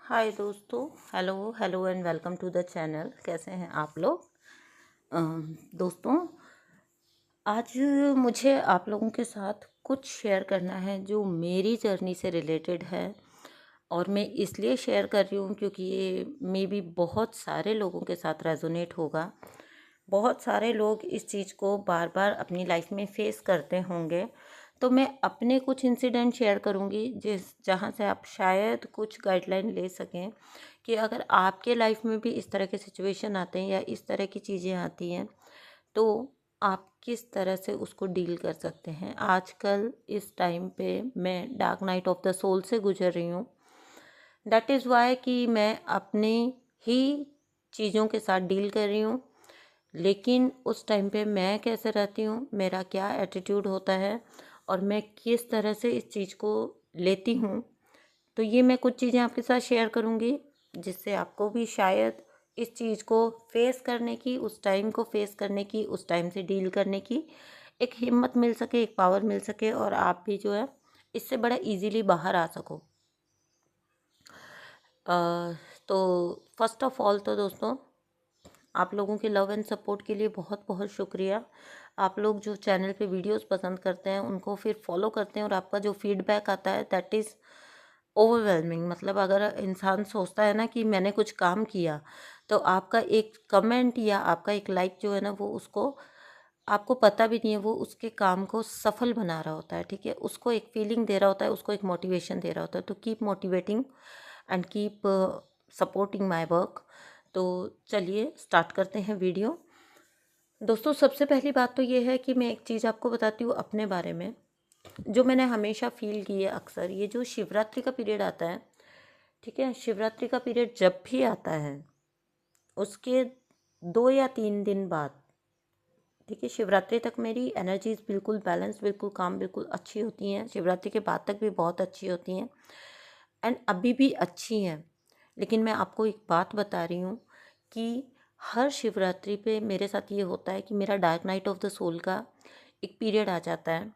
हाय दोस्तों, hello hello and welcome to the channel. कैसे हैं आप लोग? दोस्तों, आज मुझे आप लोगों के साथ कुछ शेयर करना है जो मेरी जर्नी से रिलेटेड है। और मैं इसलिए शेयर कर रही हूँ क्योंकि ये मे बी बहुत सारे लोगों के साथ रेजोनेट होगा। बहुत सारे लोग इस चीज़ को बार बार अपनी लाइफ में फेस करते होंगे। तो मैं अपने कुछ इंसिडेंट शेयर करूँगी जिस जहाँ से आप शायद कुछ गाइडलाइन ले सकें कि अगर आपके लाइफ में भी इस तरह के सिचुएशन आते हैं या इस तरह की चीज़ें आती हैं तो आप किस तरह से उसको डील कर सकते हैं। आजकल इस टाइम पे मैं dark night of the soul से गुजर रही हूँ। दैट इज़ वाई कि मैं अपने ही चीज़ों के साथ डील कर रही हूँ। लेकिन उस टाइम पे मैं कैसे रहती हूँ, मेरा क्या एटीट्यूड होता है और मैं किस तरह से इस चीज़ को लेती हूँ, तो ये मैं कुछ चीज़ें आपके साथ शेयर करूँगी जिससे आपको भी शायद इस चीज़ को फेस करने की, उस टाइम को फेस करने की, उस टाइम से डील करने की एक हिम्मत मिल सके, एक पावर मिल सके और आप भी जो है इससे बड़ा इजीली बाहर आ सको। तो फर्स्ट ऑफ ऑल तो दोस्तों, आप लोगों के लव एंड सपोर्ट के लिए बहुत बहुत शुक्रिया। आप लोग जो चैनल पे वीडियोस पसंद करते हैं उनको फिर फॉलो करते हैं और आपका जो फीडबैक आता है दैट इज़ ओवरवेलमिंग। मतलब अगर इंसान सोचता है ना कि मैंने कुछ काम किया, तो आपका एक कमेंट या आपका एक लाइक जो है ना, वो उसको आपको पता भी नहीं है, वो उसके काम को सफल बना रहा होता है। ठीक है, उसको एक फीलिंग दे रहा होता है, उसको एक मोटिवेशन दे रहा होता है। तो keep motivating and keep supporting my work. तो चलिए स्टार्ट करते हैं वीडियो। दोस्तों, सबसे पहली बात तो ये है कि मैं एक चीज़ आपको बताती हूँ अपने बारे में, जो मैंने हमेशा फील की है। अक्सर ये जो शिवरात्रि का पीरियड आता है, ठीक है, शिवरात्रि का पीरियड जब भी आता है उसके 2 या 3 दिन बाद, ठीक है, शिवरात्रि तक मेरी एनर्जीज बिल्कुल बैलेंस, बिल्कुल काम, बिल्कुल अच्छी होती हैं। शिवरात्रि के बाद तक भी बहुत अच्छी होती हैं एंड अभी भी अच्छी हैं। लेकिन मैं आपको एक बात बता रही हूँ कि हर शिवरात्रि पे मेरे साथ ये होता है कि मेरा dark night of the soul का एक पीरियड आ जाता है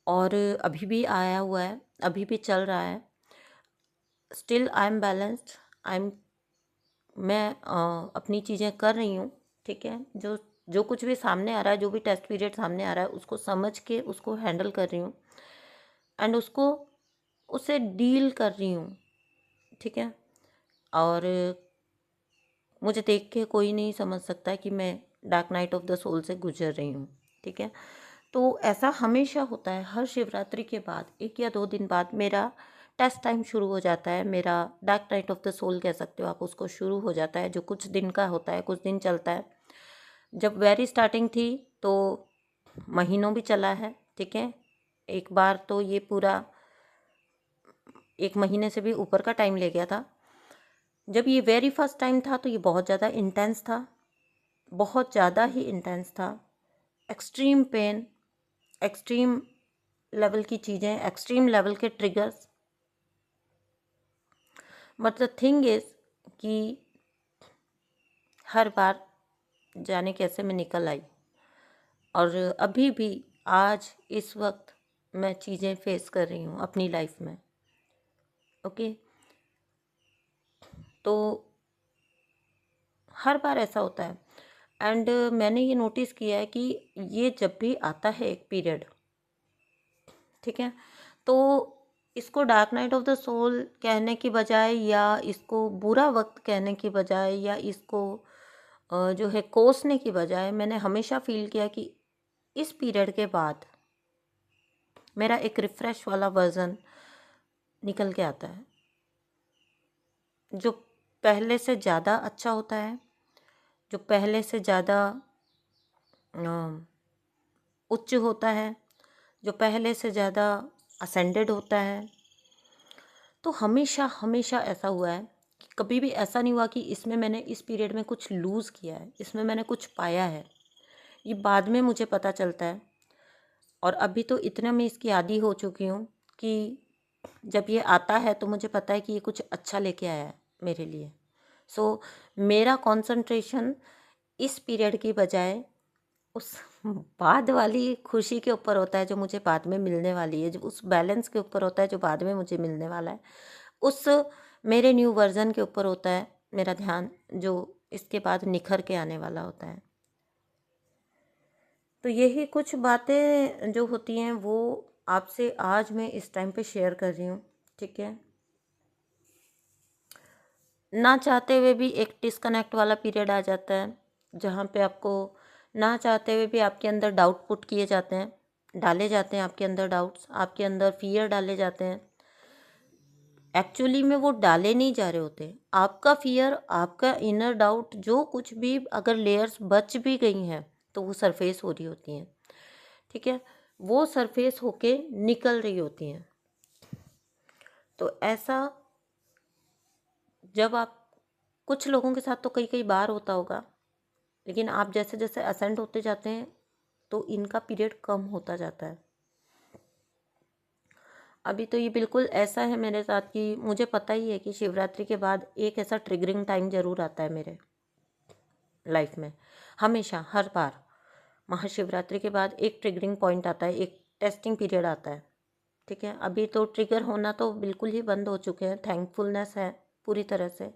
और अभी भी आया हुआ है, अभी भी चल रहा है। Still I am balanced. I am मैं अपनी चीज़ें कर रही हूँ। ठीक है, जो जो कुछ भी सामने आ रहा है, जो भी टेस्ट पीरियड सामने आ रहा है, उसको समझ के उसको हैंडल कर रही हूँ एंड उससे डील कर रही हूँ। ठीक है, और मुझे देख के कोई नहीं समझ सकता कि मैं dark night of the soul से गुजर रही हूँ। ठीक है, तो ऐसा हमेशा होता है। हर शिवरात्रि के बाद 1 या 2 दिन बाद मेरा टेस्ट टाइम शुरू हो जाता है। मेरा dark night of the soul कह सकते हो आप उसको, शुरू हो जाता है, जो कुछ दिन का होता है, कुछ दिन चलता है। जब वेरी स्टार्टिंग थी तो महीनों भी चला है। ठीक है, एक बार तो ये पूरा 1 महीने से भी ऊपर का टाइम ले गया था। जब ये वेरी फर्स्ट टाइम था तो ये बहुत ज़्यादा इंटेंस था, बहुत ज़्यादा ही इंटेंस था। एक्सट्रीम पेन, एक्सट्रीम लेवल की चीज़ें, एक्सट्रीम लेवल के triggers. But the thing is कि हर बार जाने कैसे मैं निकल आई और अभी भी आज इस वक्त मैं चीज़ें फेस कर रही हूँ अपनी लाइफ में। ओके, तो हर बार ऐसा होता है एंड मैंने ये नोटिस किया है कि ये जब भी आता है एक पीरियड, ठीक है, तो इसको dark night of the soul कहने की बजाय या इसको बुरा वक्त कहने की बजाय या इसको जो है कोसने की बजाय, मैंने हमेशा फील किया कि इस पीरियड के बाद मेरा एक रिफ़्रेश वाला वर्ज़न निकल के आता है, जो पहले से ज़्यादा अच्छा होता है, जो पहले से ज़्यादा उच्च होता है, जो पहले से ज़्यादा असेंडेड होता है। तो हमेशा हमेशा ऐसा हुआ है कि कभी भी ऐसा नहीं हुआ कि इसमें मैंने इस पीरियड में कुछ लूज़ किया है, इसमें मैंने कुछ पाया है। ये बाद में मुझे पता चलता है और अभी तो इतना मैं इसकी आदी हो चुकी हूँ कि जब ये आता है तो मुझे पता है कि ये कुछ अच्छा लेके आया है मेरे लिए। सो मेरा कंसंट्रेशन इस पीरियड की बजाय उस बाद वाली खुशी के ऊपर होता है जो मुझे बाद में मिलने वाली है, जो उस बैलेंस के ऊपर होता है जो बाद में मुझे मिलने वाला है। उस मेरे न्यू वर्ज़न के ऊपर होता है मेरा ध्यान, जो इसके बाद निखर के आने वाला होता है। तो यही कुछ बातें जो होती हैं वो आपसे आज मैं इस टाइम पे शेयर कर रही हूँ, ठीक है। ना चाहते हुए भी एक डिस्कनेक्ट वाला पीरियड आ जाता है, जहाँ पे आपको ना चाहते हुए भी आपके अंदर डाउट पुट किए जाते हैं, डाले जाते हैं आपके अंदर डाउट्स, आपके अंदर फियर डाले जाते हैं। एक्चुअली में वो डाले नहीं जा रहे होते, आपका फियर, आपका इनर डाउट, जो कुछ भी अगर लेयर्स बच भी गई हैं तो वो सरफेस हो रही होती हैं, ठीक है, वो सरफेस होके निकल रही होती हैं। तो ऐसा जब आप, कुछ लोगों के साथ तो कई कई बार होता होगा, लेकिन आप जैसे जैसे असेंड होते जाते हैं तो इनका पीरियड कम होता जाता है। अभी तो ये बिल्कुल ऐसा है मेरे साथ कि मुझे पता ही है कि शिवरात्रि के बाद एक ऐसा ट्रिगरिंग टाइम ज़रूर आता है मेरे लाइफ में, हमेशा हर बार महाशिवरात्रि के बाद एक ट्रिगरिंग पॉइंट आता है, एक टेस्टिंग पीरियड आता है, ठीक है। अभी तो ट्रिगर होना तो बिल्कुल ही बंद हो चुके हैं, थैंकफुलनेस है पूरी तरह से,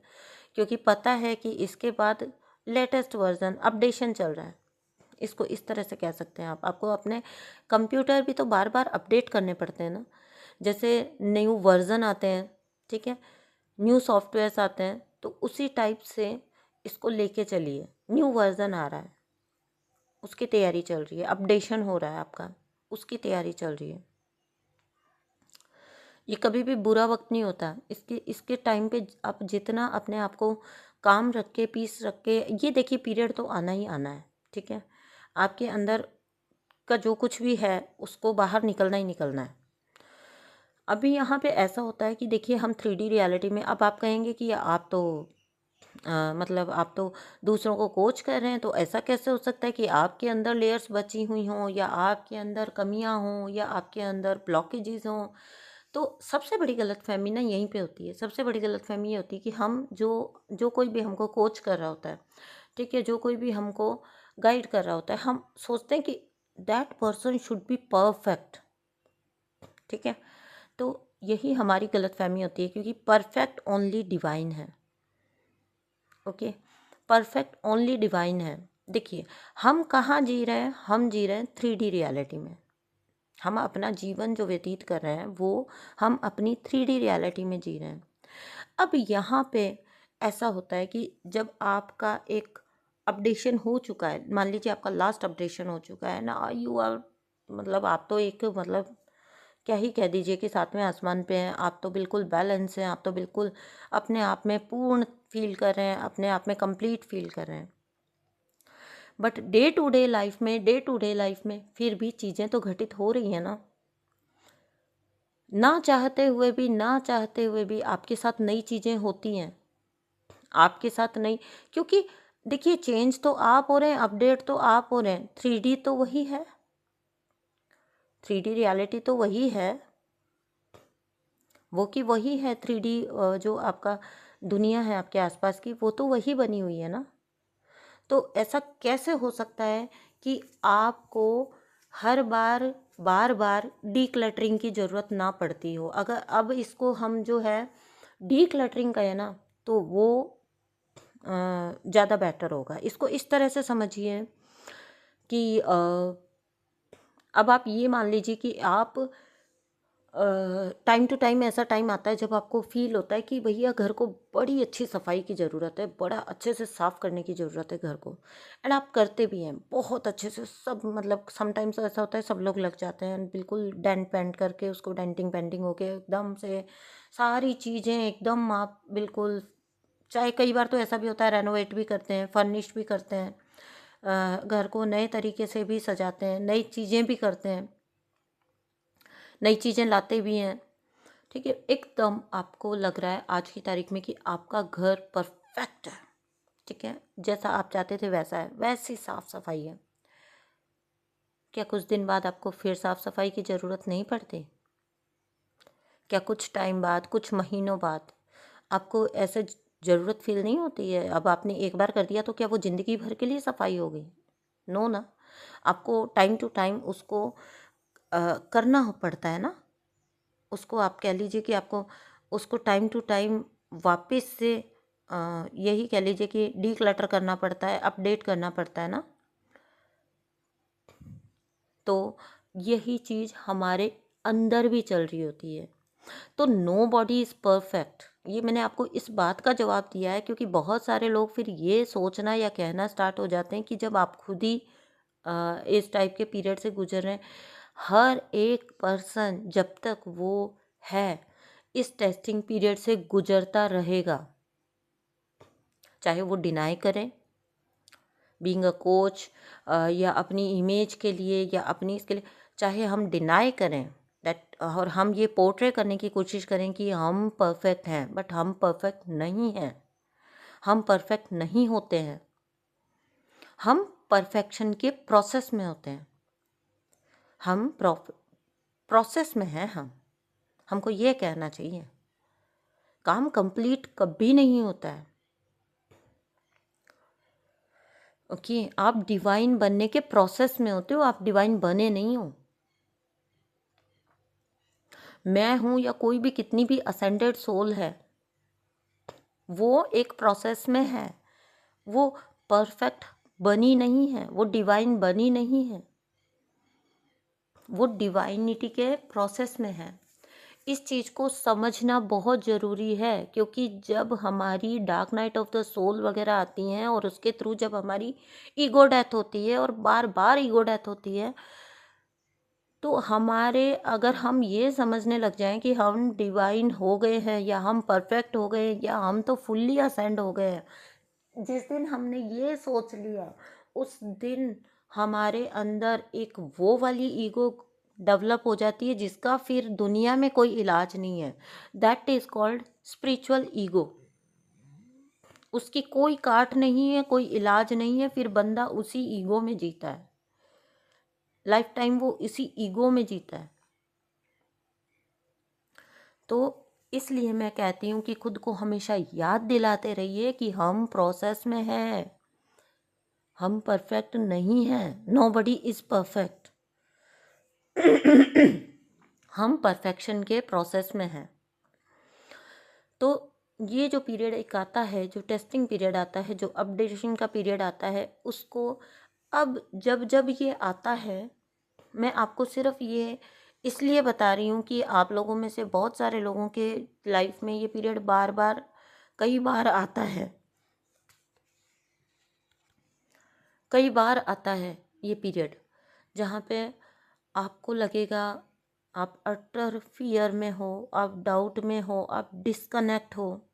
क्योंकि पता है कि इसके बाद लेटेस्ट वर्जन अपडेशन चल रहा है। इसको इस तरह से कह सकते हैं आप, आपको अपने कंप्यूटर भी तो बार बार अपडेट करने पड़ते हैं ना, जैसे न्यू वर्जन आते हैं, ठीक है, न्यू सॉफ्टवेयर्स आते हैं, तो उसी टाइप से इसको लेके चलिए। न्यू वर्जन आ रहा है, उसकी तैयारी चल रही है, अपडेशन हो रहा है आपका, उसकी तैयारी चल रही है। ये कभी भी बुरा वक्त नहीं होता, इसके इसके टाइम पे आप जितना अपने आप को काम रख के, पीस रख के, ये देखिए पीरियड तो आना ही आना है, ठीक है। आपके अंदर का जो कुछ भी है उसको बाहर निकलना ही निकलना है। अभी यहाँ पे ऐसा होता है कि देखिए हम 3D रियलिटी में, अब आप कहेंगे कि आप तो मतलब आप तो दूसरों को कोच कर रहे हैं, तो ऐसा कैसे हो सकता है कि आपके अंदर लेयर्स बची हुई हों, या आपके अंदर कमियां हों, या आपके अंदर ब्लॉकेजेस हों। तो सबसे बड़ी गलतफहमी ना यहीं पे होती है। सबसे बड़ी गलतफहमी ये होती है कि हम जो जो कोई भी हमको कोच कर रहा होता है, ठीक है, जो कोई भी हमको गाइड कर रहा होता है, हम सोचते हैं कि that person should be perfect, ठीक है। तो यही हमारी गलतफहमी होती है, क्योंकि परफेक्ट ओनली डिवाइन है, ओके, परफेक्ट ओनली डिवाइन है। देखिए हम कहाँ जी रहे हैं, हम जी रहे हैं 3D रियलिटी में। हम अपना जीवन जो व्यतीत कर रहे हैं वो हम अपनी 3D रियलिटी में जी रहे हैं। अब यहाँ पे ऐसा होता है कि जब आपका एक अपडेशन हो चुका है, मान लीजिए आपका लास्ट अपडेशन हो चुका है ना, यू आर, मतलब आप तो एक, मतलब क्या ही कह दीजिए कि सातवें आसमान पे हैं, आप तो बिल्कुल बैलेंस हैं, आप तो बिल्कुल अपने आप में पूर्ण फील कर रहे हैं, अपने आप में कंप्लीट फील कर रहे हैं। But day to day life में, डे टू डे लाइफ में फिर भी चीज़ें तो घटित हो रही हैं ना चाहते हुए भी, ना चाहते हुए भी आपके साथ नई चीज़ें होती हैं, आपके साथ नई, क्योंकि देखिए चेंज तो आप हो रहे हैं, अपडेट तो आप हो रहे हैं, 3D तो वही है, 3D रियलिटी तो वही है, वो कि वही है 3D, जो आपका दुनिया है आपके आसपास की, वो तो वही बनी हुई है ना। तो ऐसा कैसे हो सकता है कि आपको हर बार बार बार डीक्लटरिंग की ज़रूरत ना पड़ती हो। अगर अब इसको हम जो है डीक्लटरिंग कहें ना, तो वो ज़्यादा बेटर होगा। इसको इस तरह से समझिए कि अब आप ये मान लीजिए कि आप टाइम टू टाइम ऐसा टाइम आता है जब आपको फील होता है कि भैया घर को बड़ी अच्छी सफाई की ज़रूरत है, बड़ा अच्छे से साफ़ करने की ज़रूरत है घर को, एंड आप करते भी हैं बहुत अच्छे से सब, मतलब समटाइम्स ऐसा होता है सब लोग लग जाते हैं बिल्कुल डेंट पेंट करके, उसको डेंटिंग पेंटिंग होके एकदम से सारी चीज़ें एकदम आप बिल्कुल, चाहे कई बार तो ऐसा भी होता है रेनोवेट भी करते हैं, फर्निश भी करते हैं, घर को नए तरीके से भी सजाते हैं, नई चीज़ें भी करते हैं, नई चीज़ें लाते भी हैं, ठीक है। एकदम आपको लग रहा है आज की तारीख में कि आपका घर परफेक्ट है, ठीक है, जैसा आप चाहते थे वैसा है, वैसी साफ सफाई है। क्या कुछ दिन बाद आपको फिर साफ सफाई की ज़रूरत नहीं पड़ती? क्या कुछ टाइम बाद, कुछ महीनों बाद आपको ऐसे ज़रूरत फील नहीं होती है? अब आपने एक बार कर दिया तो क्या वो ज़िंदगी भर के लिए सफाई हो गई? नो ना, आपको टाइम टू टाइम उसको करना पड़ता है ना। उसको आप कह लीजिए कि आपको उसको टाइम टू टाइम वापस से यही कह लीजिए कि डीक्लटर करना पड़ता है, अपडेट करना पड़ता है ना। तो यही चीज़ हमारे अंदर भी चल रही होती है। तो नो बॉडी इज़ परफेक्ट, ये मैंने आपको इस बात का जवाब दिया है क्योंकि बहुत सारे लोग फिर ये सोचना या कहना स्टार्ट हो जाते हैं कि जब आप खुद ही इस टाइप के पीरियड से गुजर रहे हैं, हर एक पर्सन जब तक वो है इस टेस्टिंग पीरियड से गुजरता रहेगा, चाहे वो डिनाई करें बीइंग अ कोच, या अपनी इमेज के लिए या अपनी इसके लिए, चाहे हम डिनाई करें दैट, और हम ये पोर्ट्रे करने की कोशिश करें कि हम परफेक्ट हैं, बट हम परफेक्ट नहीं हैं, हम परफेक्ट नहीं होते हैं, हम परफेक्शन के प्रोसेस में होते हैं, हम प्रोसेस में हैं। हमको ये कहना चाहिए, काम कंप्लीट कभी नहीं होता है। ओके, आप डिवाइन बनने के प्रोसेस में होते हो, आप डिवाइन बने नहीं हो। मैं हूँ या कोई भी कितनी भी असेंडेड सोल है, वो एक प्रोसेस में है, वो परफेक्ट बनी नहीं है, वो डिवाइन बनी नहीं है, वो डिवाइनिटी के प्रोसेस में है। इस चीज़ को समझना बहुत ज़रूरी है क्योंकि जब हमारी dark night of the soul वगैरह आती हैं और उसके थ्रू जब हमारी ईगो डेथ होती है और बार बार ईगो डेथ होती है, तो हमारे, अगर हम ये समझने लग जाएं कि हम डिवाइन हो गए हैं या हम परफेक्ट हो गए या हम तो फुल्ली असेंड हो गए हैं, जिस दिन हमने ये सोच लिया उस दिन हमारे अंदर एक वो वाली ईगो डेवलप हो जाती है जिसका फिर दुनिया में कोई इलाज नहीं है। That is called spiritual ego. उसकी कोई काट नहीं है, कोई इलाज नहीं है, फिर बंदा उसी ईगो में जीता है, लाइफ टाइम वो इसी ईगो में जीता है। तो इसलिए मैं कहती हूँ कि खुद को हमेशा याद दिलाते रहिए कि हम प्रोसेस में हैं, हम परफेक्ट नहीं हैं, नोबडी इज़ परफेक्ट। हम परफेक्शन के प्रोसेस में हैं। तो ये जो पीरियड एक आता है, जो टेस्टिंग पीरियड आता है, जो अपडेशन का पीरियड आता है, उसको अब जब जब ये आता है, मैं आपको सिर्फ ये इसलिए बता रही हूँ कि आप लोगों में से बहुत सारे लोगों के लाइफ में ये पीरियड बार बार कई बार आता है, कई बार आता है ये पीरियड, जहाँ पे आपको लगेगा आप अटर फियर में हो, आप डाउट में हो, आप डिस्कनेक्ट हो,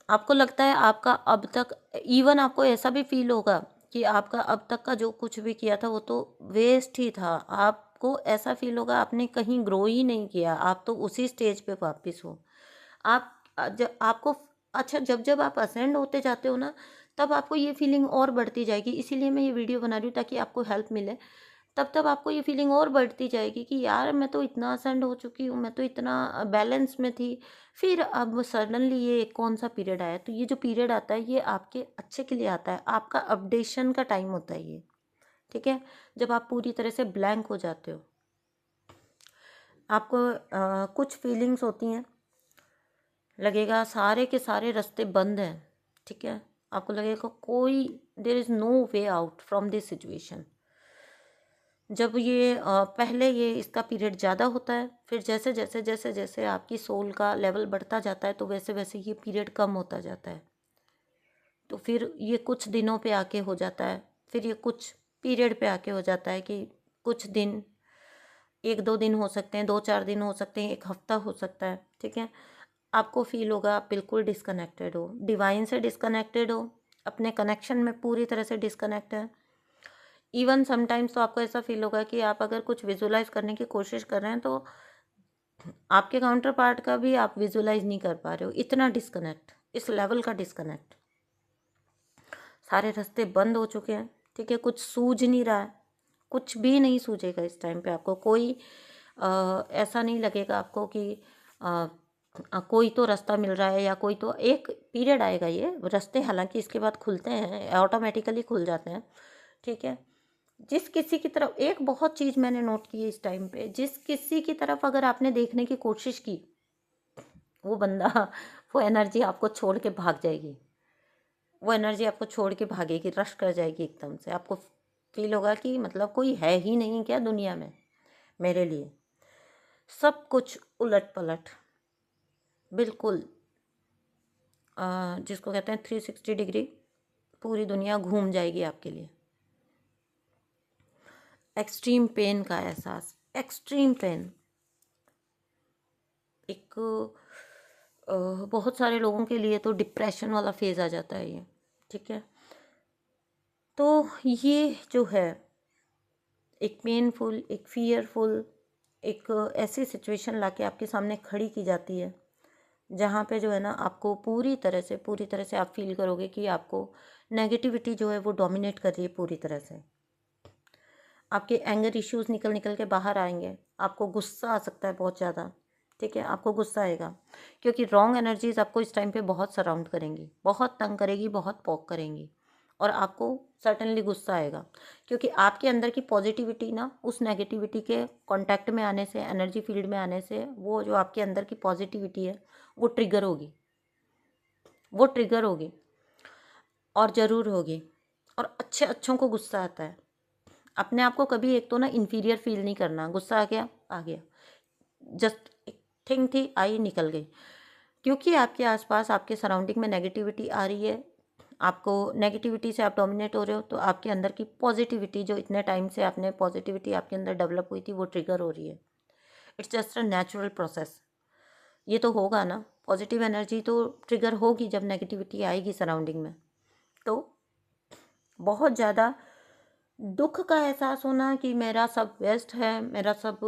आपको लगता है आपका अब तक, इवन आपको ऐसा भी फील होगा कि आपका अब तक का जो कुछ भी किया था वो तो वेस्ट ही था। आपको ऐसा फील होगा आपने कहीं ग्रो ही नहीं किया, आप तो उसी स्टेज पे वापस हो। आप जब आपको, अच्छा, जब जब आप असेंड होते जाते हो ना, तब आपको ये फीलिंग और बढ़ती जाएगी। इसीलिए मैं ये वीडियो बना रही हूँ ताकि आपको हेल्प मिले। तब तब आपको ये फीलिंग और बढ़ती जाएगी कि यार मैं तो इतना असेंड हो चुकी हूँ, मैं तो इतना बैलेंस में थी, फिर अब सडनली ये कौन सा पीरियड आया। तो ये जो पीरियड आता है ये आपके अच्छे के लिए आता है, आपका अपडेशन का टाइम होता है ये, ठीक है। जब आप पूरी तरह से ब्लैंक हो जाते हो, आपको कुछ फीलिंग्स होती हैं, लगेगा सारे के सारे रास्ते बंद हैं, ठीक है। आपको लगेगा कोई, there is no way out from this situation. जब ये पहले ये इसका पीरियड ज़्यादा होता है, फिर जैसे जैसे जैसे जैसे आपकी सोल का लेवल बढ़ता जाता है तो वैसे वैसे ये पीरियड कम होता जाता है। तो फिर ये कुछ दिनों पे आके हो जाता है, फिर ये कुछ पीरियड पे आके हो जाता है कि कुछ दिन, 1-2 दिन हो सकते हैं, 2-4 दिन हो सकते हैं, 1 हफ्ता हो सकता है, ठीक है। आपको फील होगा आप बिल्कुल डिस्कनेक्टेड हो, डिवाइन से डिस्कनेक्टेड हो, अपने कनेक्शन में पूरी तरह से डिस्कनेक्ट है। इवन समटाइम्स तो आपको ऐसा फील होगा कि आप अगर कुछ विजुलाइज करने की कोशिश कर रहे हैं तो आपके काउंटर पार्ट का भी आप विजुलाइज नहीं कर पा रहे हो, इतना डिस्कनेक्ट, इस लेवल का डिस्कनेक्ट। सारे रास्ते बंद हो चुके हैं, ठीक है, कुछ सूझ नहीं रहा है, कुछ भी नहीं सूझेगा इस टाइम पे। आपको कोई ऐसा नहीं लगेगा आपको कि कोई तो रास्ता मिल रहा है, या कोई तो एक पीरियड आएगा, ये रास्ते हालांकि इसके बाद खुलते हैं, ऑटोमेटिकली खुल जाते हैं, ठीक है। जिस किसी की तरफ, एक बहुत चीज़ मैंने नोट की है इस टाइम पे, जिस किसी की तरफ अगर आपने देखने की कोशिश की वो बंदा वो एनर्जी आपको छोड़ के भाग जाएगी, वो एनर्जी आपको छोड़ के भागेगी, रश कर जाएगी एकदम से। आपको फील होगा कि मतलब कोई है ही नहीं क्या दुनिया में मेरे लिए। सब कुछ उलट पलट, बिल्कुल जिसको कहते हैं 360 डिग्री पूरी दुनिया घूम जाएगी आपके लिए। एक्सट्रीम पेन का एहसास, एक्सट्रीम पेन। एक बहुत सारे लोगों के लिए तो डिप्रेशन वाला फेज़ आ जाता है ये, ठीक है। तो ये जो है एक पेनफुल, एक फियरफुल, एक ऐसी सिचुएशन लाके आपके सामने खड़ी की जाती है जहाँ पे जो है ना आपको पूरी तरह से आप फील करोगे कि आपको नेगेटिविटी जो है वो डोमिनेट कर रही है पूरी तरह से। आपके एंगर इश्यूज निकल निकल के बाहर आएंगे, आपको गुस्सा आ सकता है बहुत ज़्यादा, ठीक है, आपको गुस्सा आएगा क्योंकि रॉन्ग एनर्जीज आपको इस टाइम पे बहुत सराउंड करेंगी, बहुत तंग करेगी, बहुत पॉक करेंगी, और आपको सर्टनली गुस्सा आएगा क्योंकि आपके अंदर की पॉजिटिविटी ना उस नेगेटिविटी के कांटेक्ट में आने से, एनर्जी फील्ड में आने से, वो जो आपके अंदर की पॉजिटिविटी है वो ट्रिगर होगी, वो ट्रिगर होगी और ज़रूर होगी। और अच्छों को गुस्सा आता है। अपने आप को कभी एक तो ना इन्फीरियर फील नहीं करना, गुस्सा आ गया, जस्ट एक थिंग थी, आई, निकल गई। क्योंकि आपके आसपास आपके सराउंडिंग में नेगेटिविटी आ रही है, आपको नेगेटिविटी से आप डोमिनेट हो रहे हो, तो आपके अंदर की पॉजिटिविटी जो इतने टाइम से आपने पॉजिटिविटी आपके अंदर डेवलप हुई थी वो ट्रिगर हो रही है। It's just a natural process. ये तो होगा ना, पॉजिटिव एनर्जी तो ट्रिगर होगी जब नेगेटिविटी आएगी सराउंडिंग में। तो बहुत ज़्यादा दुख का एहसास होना कि मेरा सब वेस्ट है, मेरा सब,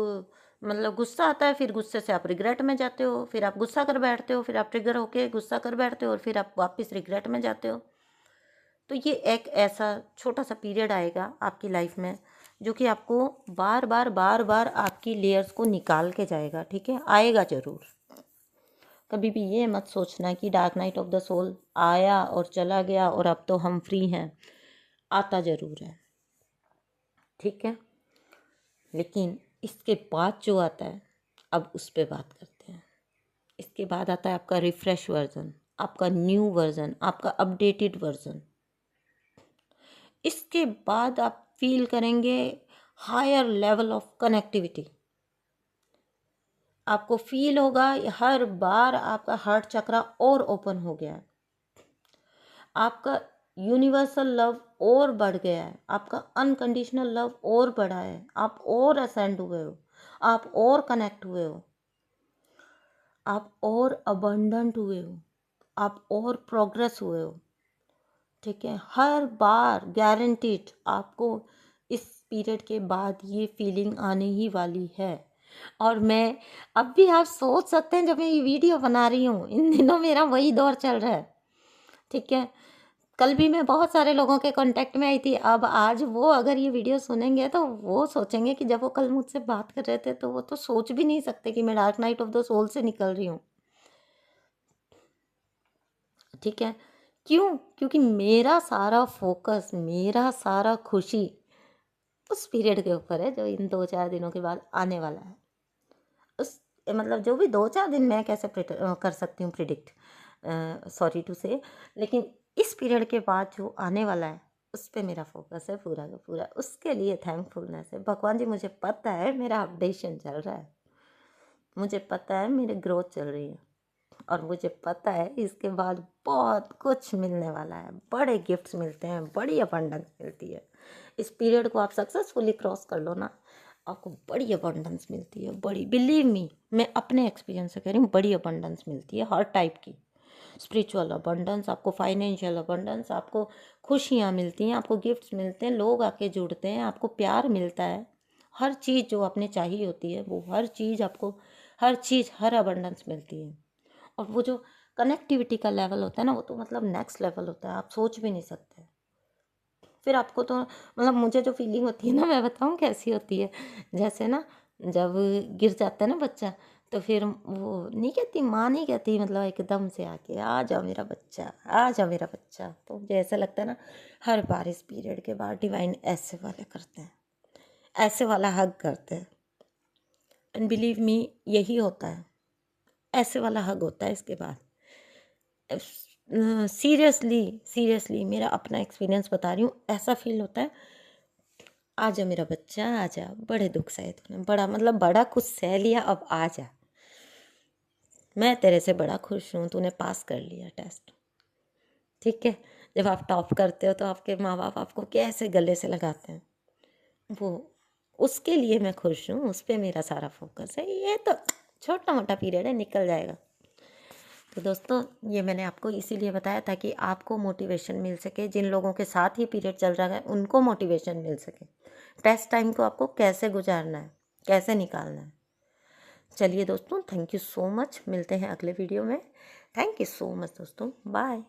मतलब गुस्सा आता है, फिर गुस्से से आप रिग्रेट में जाते हो, फिर आप गुस्सा कर बैठते हो, फिर आप ट्रिगर होके गुस्सा कर बैठते हो और फिर आप वापस रिग्रेट में जाते हो। तो ये एक ऐसा छोटा सा पीरियड आएगा आपकी लाइफ में जो कि आपको बार बार आपकी लेयर्स को निकाल के जाएगा, ठीक है, आएगा ज़रूर। कभी भी ये मत सोचना कि dark night of the soul आया और चला गया और अब तो हम फ्री हैं। आता ज़रूर है, ठीक है, लेकिन इसके बाद जो आता है अब उस पर बात करते हैं। इसके बाद आता है आपका रिफ्रेश वर्जन, आपका न्यू वर्जन, आपका अपडेटेड वर्जन। इसके बाद आप फील करेंगे हायर लेवल ऑफ कनेक्टिविटी। आपको फील होगा हर बार आपका हार्ट चक्रा और ओपन हो गया है, आपका यूनिवर्सल लव और बढ़ गया है, आपका अनकंडीशनल लव और बढ़ा है, आप और असेंड हुए हो, आप और कनेक्ट हुए हो, आप और अबंडेंट हुए हो, आप और प्रोग्रेस हुए हो, ठीक है। हर बार गारंटीड आपको इस पीरियड के बाद ये फीलिंग आने ही वाली है। और मैं अब भी, आप सोच सकते हैं, जब मैं ये वीडियो बना रही हूँ इन दिनों मेरा वही दौर चल रहा है, ठीक है। कल भी मैं बहुत सारे लोगों के कांटेक्ट में आई थी, अब आज वो अगर ये वीडियो सुनेंगे तो वो सोचेंगे कि जब वो कल मुझसे बात कर रहे थे तो वो तो सोच भी नहीं सकते कि मैं dark night of the soul से निकल रही हूँ, ठीक है। क्यों? क्योंकि मेरा सारा फोकस, मेरा सारा खुशी उस पीरियड के ऊपर है जो इन 2-4 दिनों के बाद आने वाला है। उस मतलब जो भी 2-4 दिन मैं कैसे कर सकती हूँ प्रिडिक्ट, सॉरी टू से, लेकिन इस पीरियड के बाद जो आने वाला है उस पे मेरा फोकस है पूरा का पूरा। उसके लिए थैंकफुलनेस है। भगवान जी, मुझे पता है मेरा अपडेशन चल रहा है, मुझे पता है मेरी ग्रोथ चल रही है, और मुझे पता है इसके बाद बहुत कुछ मिलने वाला है, बड़े गिफ्ट्स मिलते हैं, बड़ी अबंडेंस मिलती है। इस पीरियड को आप सक्सेसफुली क्रॉस कर लो ना, आपको बड़ी अबंडेंस मिलती है, बड़ी, बिलीव मी, मैं अपने एक्सपीरियंस से कह रही हूँ, बड़ी अबंडेंस मिलती है हर टाइप की। स्पिरिचुअल अबंडेंस, आपको फाइनेंशियल अबंडेंस, आपको खुशियाँ मिलती हैं, आपको गिफ्ट्स मिलते हैं, लोग आके जुड़ते हैं, आपको प्यार मिलता है, हर चीज़ जो आपने चाहिए होती है वो हर चीज़ आपको, हर चीज़, हर अबंडेंस मिलती है। और वो जो कनेक्टिविटी का लेवल होता है ना, वो तो मतलब नेक्स्ट लेवल होता है, आप सोच भी नहीं सकते। फिर आपको तो मतलब, मुझे जो फीलिंग होती है ना, मैं बताऊँ कैसी होती है। जैसे ना जब गिर जाता है ना बच्चा, तो फिर वो नहीं कहती, माँ नहीं कहती, मतलब एकदम से आके आ जाओ मेरा बच्चा, आ जाओ मेरा बच्चा। तो मुझे ऐसा लगता है ना, हर बार इस पीरियड के बाद डिवाइन ऐसे वाले करते हैं, ऐसे वाला हग करते हैं। एंड बिलीव मी, यही होता है, ऐसे वाला हग होता है इसके बाद। सीरियसली मेरा अपना एक्सपीरियंस बता रही हूँ, ऐसा फील होता है आजा मेरा बच्चा आजा, बड़े दुख सहे तूने, बड़ा मतलब बड़ा कुछ सह लिया, अब आजा, मैं तेरे से बड़ा खुश हूँ, तूने पास कर लिया टेस्ट। ठीक है, जब आप टॉप करते हो तो आपके माँ बाप आपको कैसे गले से लगाते हैं, वो उसके लिए मैं खुश हूँ, उस पर मेरा सारा फोकस है। ये तो छोटा मोटा पीरियड है, निकल जाएगा। तो दोस्तों ये मैंने आपको इसीलिए बताया ताकि आपको मोटिवेशन मिल सके, जिन लोगों के साथ ये पीरियड चल रहा है उनको मोटिवेशन मिल सके, टेस्ट टाइम को आपको कैसे गुजारना है, कैसे निकालना है। चलिए दोस्तों, थैंक यू सो मच, मिलते हैं अगले वीडियो में। थैंक यू सो मच दोस्तों, बाय।